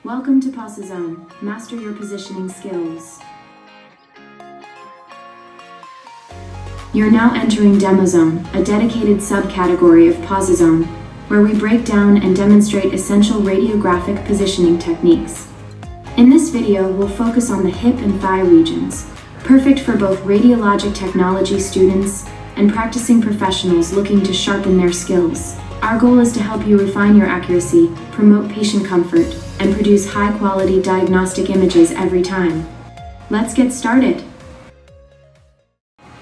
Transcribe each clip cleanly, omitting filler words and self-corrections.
Welcome to PosiZone. Master your positioning skills. You're now entering DemoZone, a dedicated subcategory of PosiZone, where we break down and demonstrate essential radiographic positioning techniques. In this video, we'll focus on the hip and thigh regions, perfect for both radiologic technology students and practicing professionals looking to sharpen their skills. Our goal is to help you refine your accuracy, promote patient comfort, and produce high-quality diagnostic images every time. Let's get started.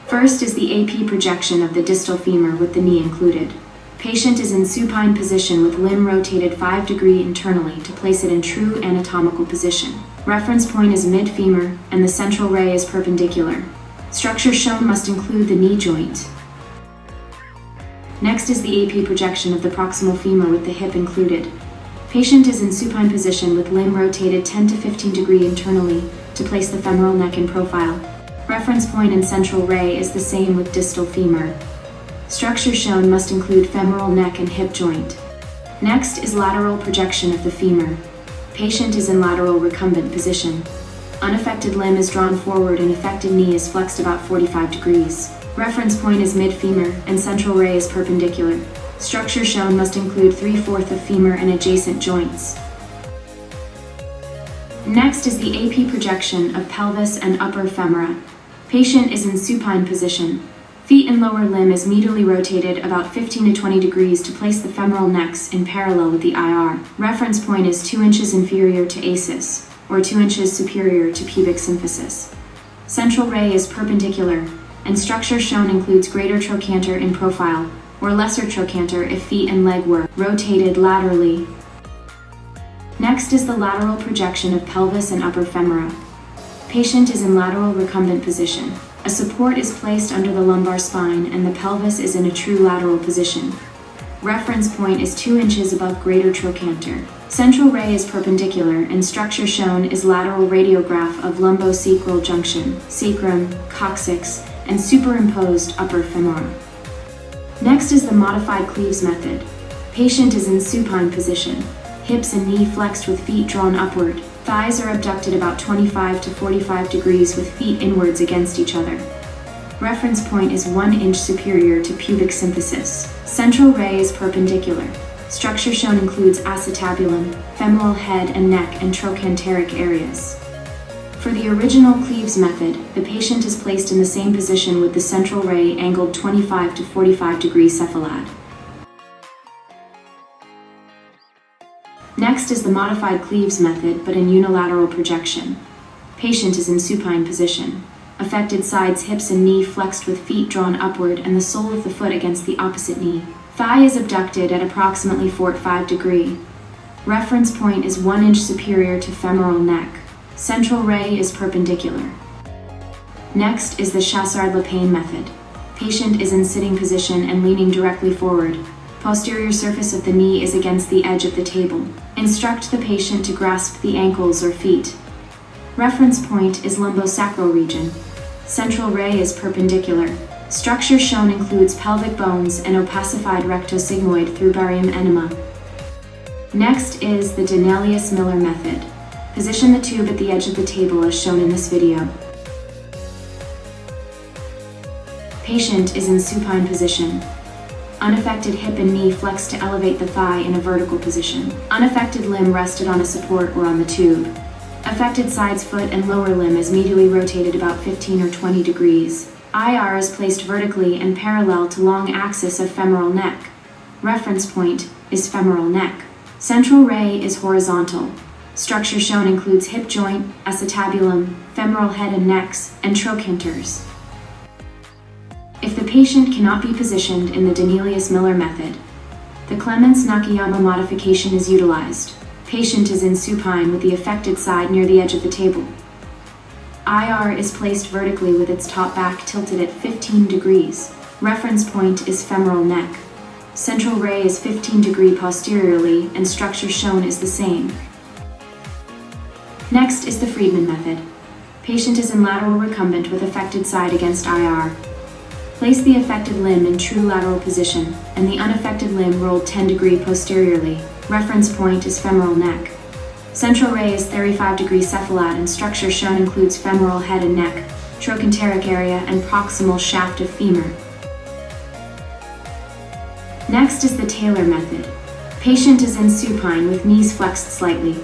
First is the AP projection of the distal femur with the knee included. Patient is in supine position with limb rotated 5 degrees internally to place it in true anatomical position. Reference point is mid-femur and the central ray is perpendicular. Structure shown must include the knee joint. Next is the AP projection of the proximal femur with the hip included. Patient is in supine position with limb rotated 10 to 15 degrees internally to place the femoral neck in profile. Reference point and central ray is the same with distal femur. Structure shown must include femoral neck and hip joint. Next is lateral projection of the femur. Patient is in lateral recumbent position. Unaffected limb is drawn forward and affected knee is flexed about 45 degrees. Reference point is mid-femur and central ray is perpendicular. Structure shown must include 3/4 of femur and adjacent joints. Next is the AP projection of pelvis and upper femora. Patient is in supine position. Feet and lower limb is medially rotated about 15 to 20 degrees to place the femoral necks in parallel with the IR. Reference point is 2 inches inferior to ACIS, or 2 inches superior to pubic symphysis. Central ray is perpendicular, and structure shown includes greater trochanter in profile, or lesser trochanter if feet and leg were rotated laterally. Next is the lateral projection of pelvis and upper femora. Patient is in lateral recumbent position. A support is placed under the lumbar spine and the pelvis is in a true lateral position. Reference point is 2 inches above greater trochanter. Central ray is perpendicular and structure shown is lateral radiograph of lumbosacral junction, sacrum, coccyx, and superimposed upper femora. Next is the modified Cleaves method. Patient is in supine position. Hips and knee flexed with feet drawn upward. Thighs are abducted about 25 to 45 degrees with feet inwards against each other. Reference point is 1 inch superior to pubic symphysis. Central ray is perpendicular. Structure shown includes acetabulum, femoral head and neck, and trochanteric areas. For the original Cleaves method, the patient is placed in the same position with the central ray angled 25 to 45 degrees cephalad. Next is the modified Cleaves method, but in unilateral projection. Patient is in supine position. Affected sides, hips and knee flexed with feet drawn upward and the sole of the foot against the opposite knee. Thigh is abducted at approximately 45 degrees. Reference point is 1 inch superior to femoral neck. Central ray is perpendicular. Next is the Chassard-Lapine method. Patient is in sitting position and leaning directly forward. Posterior surface of the knee is against the edge of the table. Instruct the patient to grasp the ankles or feet. Reference point is lumbosacral region. Central ray is perpendicular. Structure shown includes pelvic bones and opacified rectosigmoid through barium enema. Next is the Donnelius-Miller method. Position the tube at the edge of the table as shown in this video. Patient is in supine position. Unaffected hip and knee flexed to elevate the thigh in a vertical position. Unaffected limb rested on a support or on the tube. Affected side's foot and lower limb is medially rotated about 15 or 20 degrees. IR is placed vertically and parallel to long axis of femoral neck. Reference point is femoral neck. Central ray is horizontal. Structure shown includes hip joint, acetabulum, femoral head and necks, and trochanters. If the patient cannot be positioned in the Donnelius-Miller method, the Clements-Nakayama modification is utilized. Patient is in supine with the affected side near the edge of the table. IR is placed vertically with its top back tilted at 15 degrees. Reference point is femoral neck. Central ray is 15 degrees posteriorly and structure shown is the same. Next is the Friedman method. Patient is in lateral recumbent with affected side against IR. Place the affected limb in true lateral position and the unaffected limb rolled 10 degrees posteriorly. Reference point is femoral neck. Central ray is 35 degrees cephalad and structure shown includes femoral head and neck, trochanteric area, and proximal shaft of femur. Next is the Taylor method. Patient is in supine with knees flexed slightly.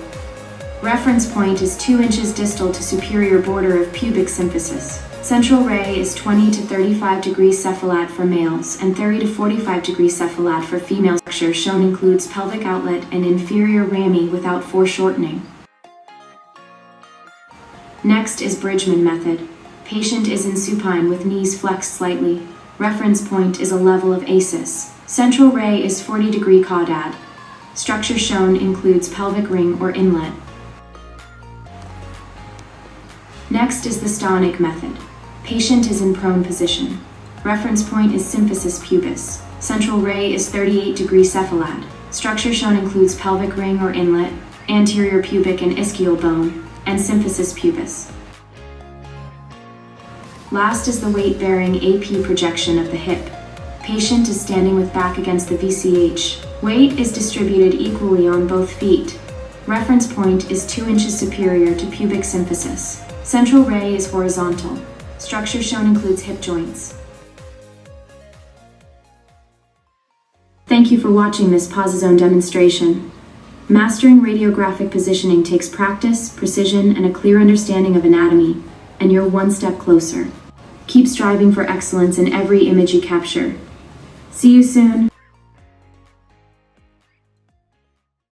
Reference point is 2 inches distal to superior border of pubic symphysis. Central ray is 20 to 35 degrees cephalad for males and 30 to 45 degrees cephalad for females. Structure shown includes pelvic outlet and inferior rami without foreshortening. Next is Bridgman method. Patient is in supine with knees flexed slightly. Reference point is a level of ASIS. Central ray is 40 degree caudad. Structure shown includes pelvic ring or inlet. Next is the Stonic method. Patient is in prone position. Reference point is symphysis pubis. Central ray is 38 degrees cephalad. Structure shown includes pelvic ring or inlet, anterior pubic and ischial bone, and symphysis pubis. Last is the weight-bearing AP projection of the hip. Patient is standing with back against the VCH. Weight is distributed equally on both feet. Reference point is 2 inches superior to pubic symphysis. Central ray is horizontal. Structure shown includes hip joints. Thank you for watching this PosiZone demonstration. Mastering radiographic positioning takes practice, precision, and a clear understanding of anatomy, and you're one step closer. Keep striving for excellence in every image you capture. See you soon.